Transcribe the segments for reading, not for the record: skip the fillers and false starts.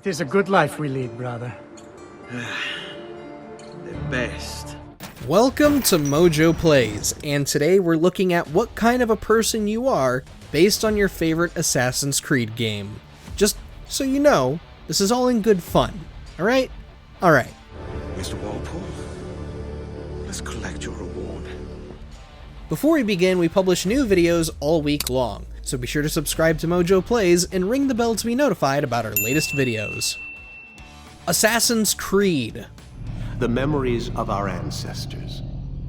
It is a good life we lead, brother. The best. Welcome to MojoPlays, and today we're looking at what kind of a person you are based on your favorite Assassin's Creed game. Just so you know, this is all in good fun, alright? Alright. Mr. Walpole, let's collect your reward. Before we begin, we publish new videos all week long, so be sure to subscribe to MojoPlays and ring the bell to be notified about our latest videos. Assassin's Creed. The memories of our ancestors.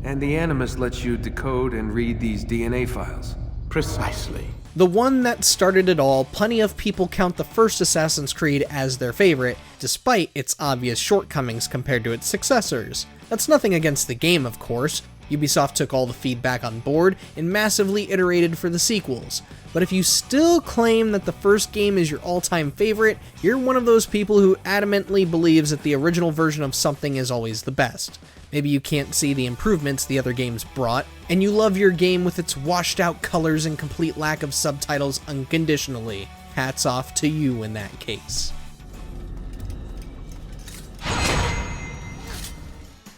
And the Animus lets you decode and read these DNA files. Precisely. The one that started it all. Plenty of people count the first Assassin's Creed as their favorite, despite its obvious shortcomings compared to its successors. That's nothing against the game, of course. Ubisoft took all the feedback on board and massively iterated for the sequels. But if you still claim that the first game is your all-time favorite, you're one of those people who adamantly believes that the original version of something is always the best. Maybe you can't see the improvements the other games brought, and you love your game with its washed-out colors and complete lack of subtitles unconditionally. Hats off to you in that case.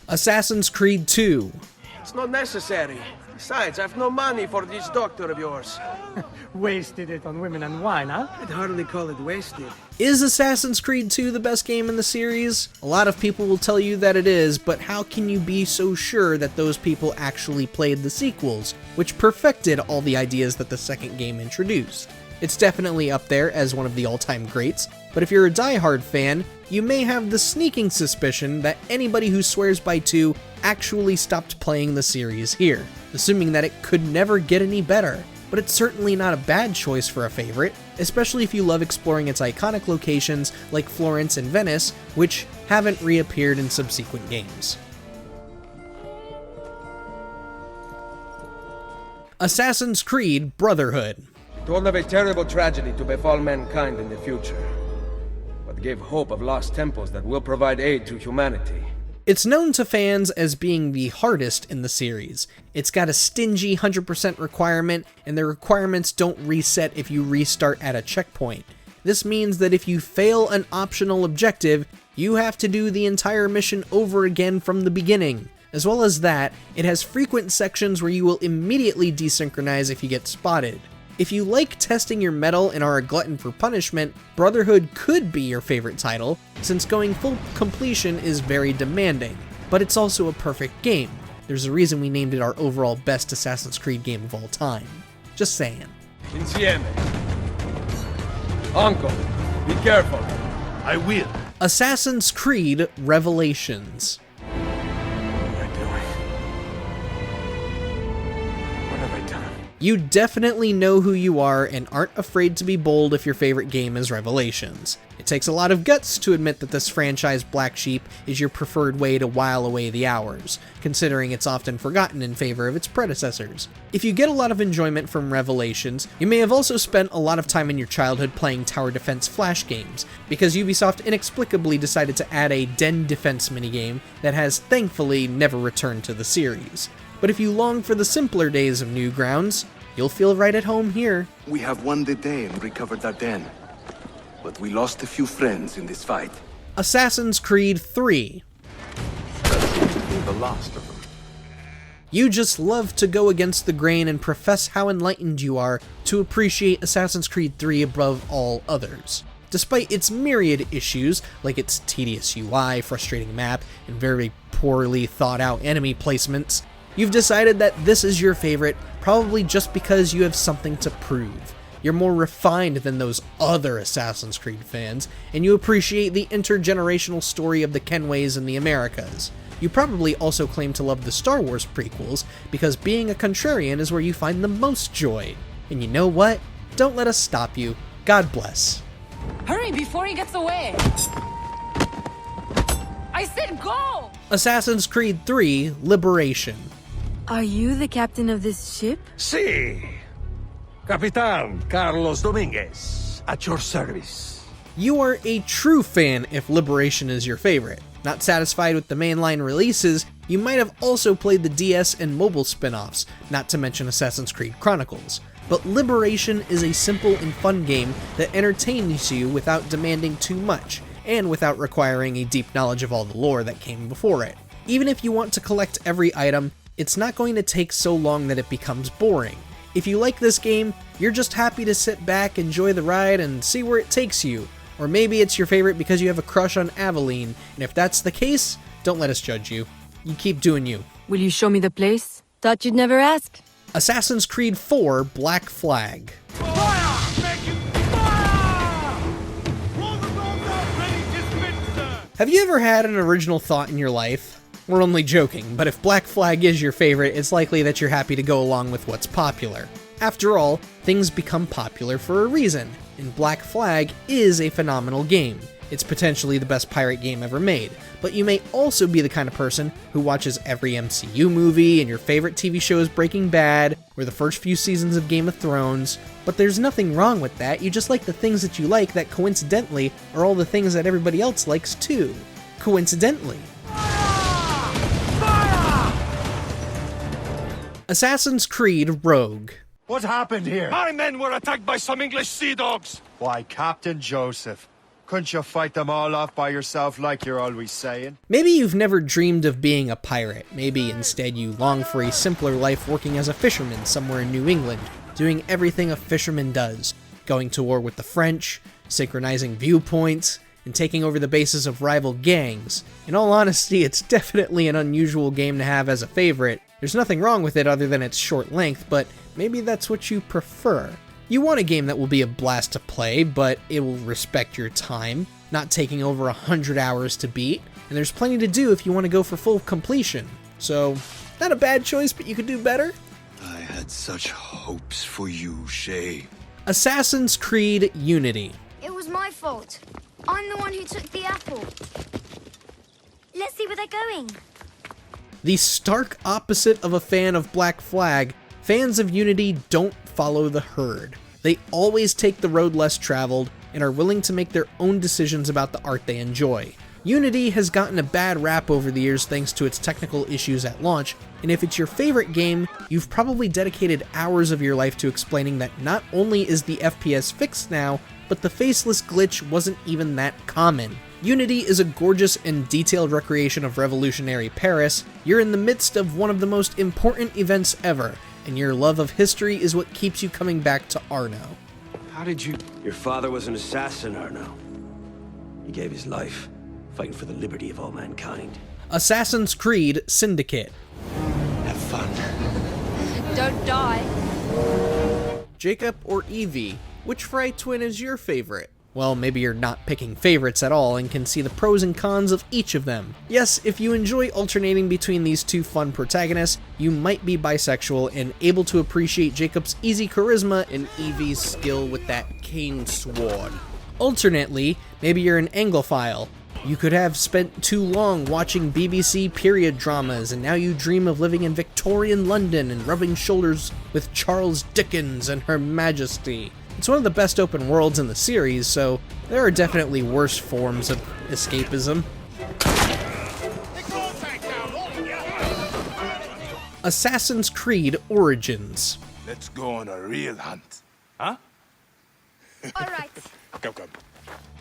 Assassin's Creed 2. It's not necessary. Besides, I've no money for this doctor of yours. Wasted it on women and wine, huh? I'd hardly call it wasted. Is Assassin's Creed 2 the best game in the series? A lot of people will tell you that it is, but how can you be so sure that those people actually played the sequels, which perfected all the ideas that the second game introduced? It's definitely up there as one of the all-time greats, but if you're a die-hard fan, you may have the sneaking suspicion that anybody who swears by 2 actually stopped playing the series here, assuming that it could never get any better. But it's certainly not a bad choice for a favorite, especially if you love exploring its iconic locations like Florence and Venice, which haven't reappeared in subsequent games. Assassin's Creed Brotherhood. Told of a terrible tragedy to befall mankind in the future, but gave hope of lost temples that will provide aid to humanity. It's known to fans as being the hardest in the series. It's got a stingy 100% requirement, and the requirements don't reset if you restart at a checkpoint. This means that if you fail an optional objective, you have to do the entire mission over again from the beginning. As well as that, it has frequent sections where you will immediately desynchronize if you get spotted. If you like testing your mettle and are a glutton for punishment, Brotherhood could be your favorite title, since going full completion is very demanding, but it's also a perfect game. There's a reason we named it our overall best Assassin's Creed game of all time. Just saying. Insieme. Uncle, be careful. I will. Assassin's Creed Revelations. What am I doing? What have I done? You definitely know who you are and aren't afraid to be bold if your favorite game is Revelations. It takes a lot of guts to admit that this franchise black sheep is your preferred way to while away the hours, considering it's often forgotten in favor of its predecessors. If you get a lot of enjoyment from Revelations, you may have also spent a lot of time in your childhood playing tower defense flash games, because Ubisoft inexplicably decided to add a den defense minigame that has thankfully never returned to the series. But if you long for the simpler days of Newgrounds, you'll feel right at home here. We have won the day and recovered our den, but we lost a few friends in this fight. Assassin's Creed 3. The last of them. You just love to go against the grain and profess how enlightened you are to appreciate Assassin's Creed 3 above all others. Despite its myriad issues, like its tedious UI, frustrating map, and very poorly thought out enemy placements, you've decided that this is your favorite, probably just because you have something to prove. You're more refined than those other Assassin's Creed fans, and you appreciate the intergenerational story of the Kenways in the Americas. You probably also claim to love the Star Wars prequels, because being a contrarian is where you find the most joy. And you know what? Don't let us stop you. God bless. Hurry before he gets away! I said go! Assassin's Creed 3 Liberation. Are you the captain of this ship? Si. Capitan Carlos Dominguez, at your service. You are a true fan if Liberation is your favorite. Not satisfied with the mainline releases, you might have also played the DS and mobile spin-offs, not to mention Assassin's Creed Chronicles. But Liberation is a simple and fun game that entertains you without demanding too much, and without requiring a deep knowledge of all the lore that came before it. Even if you want to collect every item, it's not going to take so long that it becomes boring. If you like this game, you're just happy to sit back, enjoy the ride, and see where it takes you. Or maybe it's your favorite because you have a crush on Aveline, and if that's the case, don't let us judge you. You keep doing you. Will you show me the place? Thought you'd never ask. Assassin's Creed 4 Black Flag. Have you ever had an original thought in your life? We're only joking, but if Black Flag is your favorite, it's likely that you're happy to go along with what's popular. After all, things become popular for a reason, and Black Flag is a phenomenal game. It's potentially the best pirate game ever made, but you may also be the kind of person who watches every MCU movie and your favorite TV show is Breaking Bad, or the first few seasons of Game of Thrones, but there's nothing wrong with that, you just like the things that you like that coincidentally are all the things that everybody else likes too. Coincidentally. Assassin's Creed Rogue. What happened here? My men were attacked by some English sea dogs. Why, Captain Joseph, couldn't you fight them all off by yourself like you're always saying? Maybe you've never dreamed of being a pirate. Maybe instead you long for a simpler life working as a fisherman somewhere in New England, doing everything a fisherman does, going to war with the French, synchronizing viewpoints, and taking over the bases of rival gangs. In all honesty, it's definitely an unusual game to have as a favorite. There's nothing wrong with it other than its short length, but maybe that's what you prefer. You want a game that will be a blast to play, but it will respect your time, not taking over 100 hours to beat, and there's plenty to do if you want to go for full completion. So, not a bad choice, but you could do better. I had such hopes for you, Shay. Assassin's Creed Unity. It was my fault. I'm the one who took the apple. Let's see where they're going. The stark opposite of a fan of Black Flag, fans of Unity don't follow the herd. They always take the road less traveled and are willing to make their own decisions about the art they enjoy. Unity has gotten a bad rap over the years thanks to its technical issues at launch, and if it's your favorite game, you've probably dedicated hours of your life to explaining that not only is the FPS fixed now, but the faceless glitch wasn't even that common. Unity is a gorgeous and detailed recreation of revolutionary Paris. You're in the midst of one of the most important events ever, and your love of history is what keeps you coming back to Arno. How did you... Your father was an assassin, Arno. He gave his life, fighting for the liberty of all mankind. Assassin's Creed Syndicate. Have fun. Don't die. Jacob or Evie, which Fry twin is your favorite? Well, maybe you're not picking favorites at all and can see the pros and cons of each of them. Yes, if you enjoy alternating between these two fun protagonists, you might be bisexual and able to appreciate Jacob's easy charisma and Evie's skill with that cane sword. Alternately, maybe you're an Anglophile. You could have spent too long watching BBC period dramas and now you dream of living in Victorian London and rubbing shoulders with Charles Dickens and Her Majesty. It's one of the best open worlds in the series, so there are definitely worse forms of escapism. Assassin's Creed Origins. Let's go on a real hunt. Huh? All right. Come.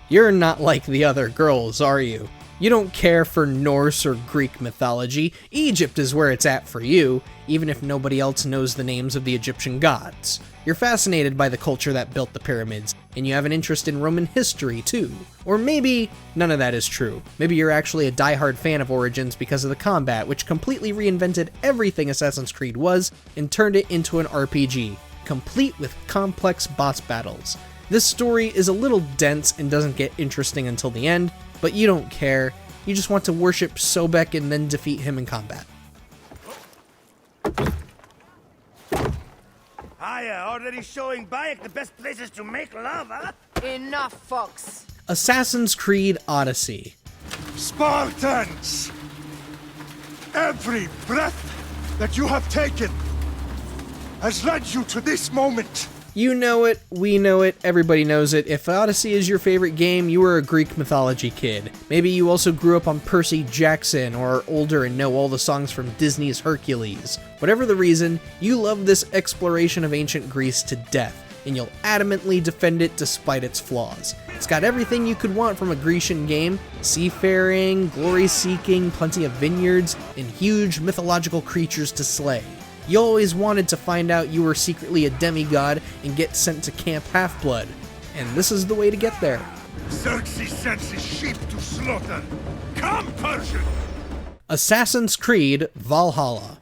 You're not like the other girls, are you? You don't care for Norse or Greek mythology. Egypt is where it's at for you, even if nobody else knows the names of the Egyptian gods. You're fascinated by the culture that built the pyramids, and you have an interest in Roman history too. Or maybe none of that is true. Maybe you're actually a diehard fan of Origins because of the combat, which completely reinvented everything Assassin's Creed was and turned it into an RPG, complete with complex boss battles. This story is a little dense and doesn't get interesting until the end, but you don't care. You just want to worship Sobek and then defeat him in combat. Hiya, already showing Bayek the best places to make love, huh? Enough, Fox. Assassin's Creed Odyssey. Spartans! Every breath that you have taken has led you to this moment. You know it, we know it, everybody knows it. If Odyssey is your favorite game, you are a Greek mythology kid. Maybe you also grew up on Percy Jackson or are older and know all the songs from Disney's Hercules. Whatever the reason, you love this exploration of ancient Greece to death. and you'll adamantly defend it despite its flaws. It's got everything you could want from a Grecian game: seafaring, glory-seeking, plenty of vineyards, and huge mythological creatures to slay. You always wanted to find out you were secretly a demigod and get sent to Camp Half-Blood, and this is the way to get there. Xerxes sends his sheep to slaughter. Come, Persian! Assassin's Creed Valhalla.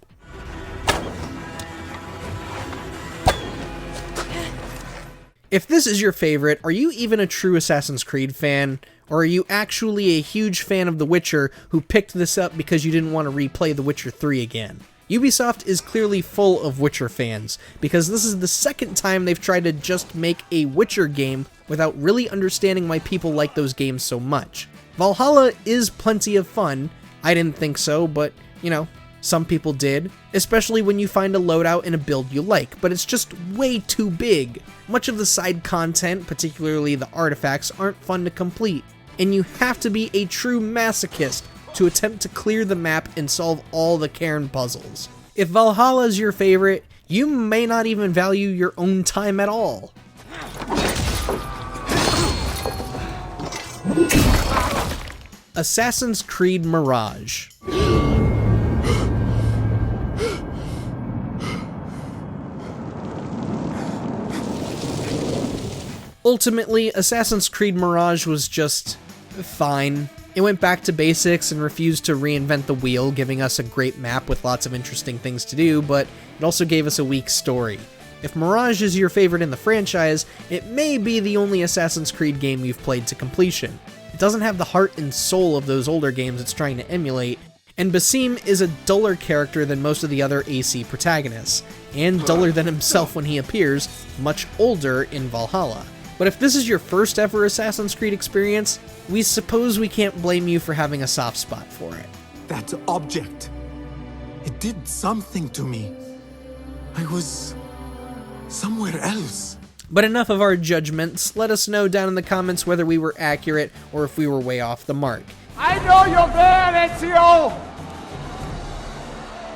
If this is your favorite, are you even a true Assassin's Creed fan? Or are you actually a huge fan of The Witcher who picked this up because you didn't want to replay The Witcher 3 again? Ubisoft is clearly full of Witcher fans, because this is the second time they've tried to just make a Witcher game without really understanding why people like those games so much. Valhalla is plenty of fun. I didn't think so, but, you know, some people did, especially when you find a loadout in a build you like, but it's just way too big. Much of the side content, particularly the artifacts, aren't fun to complete, and you have to be a true masochist to attempt to clear the map and solve all the cairn puzzles. If Valhalla is your favorite, you may not even value your own time at all. Assassin's Creed Mirage. Ultimately, Assassin's Creed Mirage was just fine. It went back to basics and refused to reinvent the wheel, giving us a great map with lots of interesting things to do, but it also gave us a weak story. If Mirage is your favorite in the franchise, it may be the only Assassin's Creed game you've played to completion. It doesn't have the heart and soul of those older games it's trying to emulate, and Basim is a duller character than most of the other AC protagonists, and duller than himself when he appears, much older in Valhalla. But if this is your first ever Assassin's Creed experience, we suppose we can't blame you for having a soft spot for it. That object, it did something to me. I was somewhere else. But enough of our judgments. Let us know down in the comments whether we were accurate or if we were way off the mark. I know you're there, Ezio!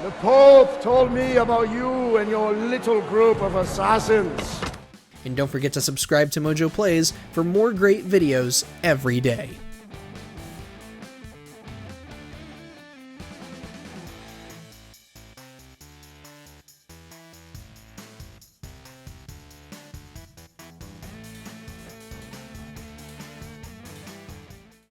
The Pope told me about you and your little group of assassins. And don't forget to subscribe to MojoPlays for more great videos every day.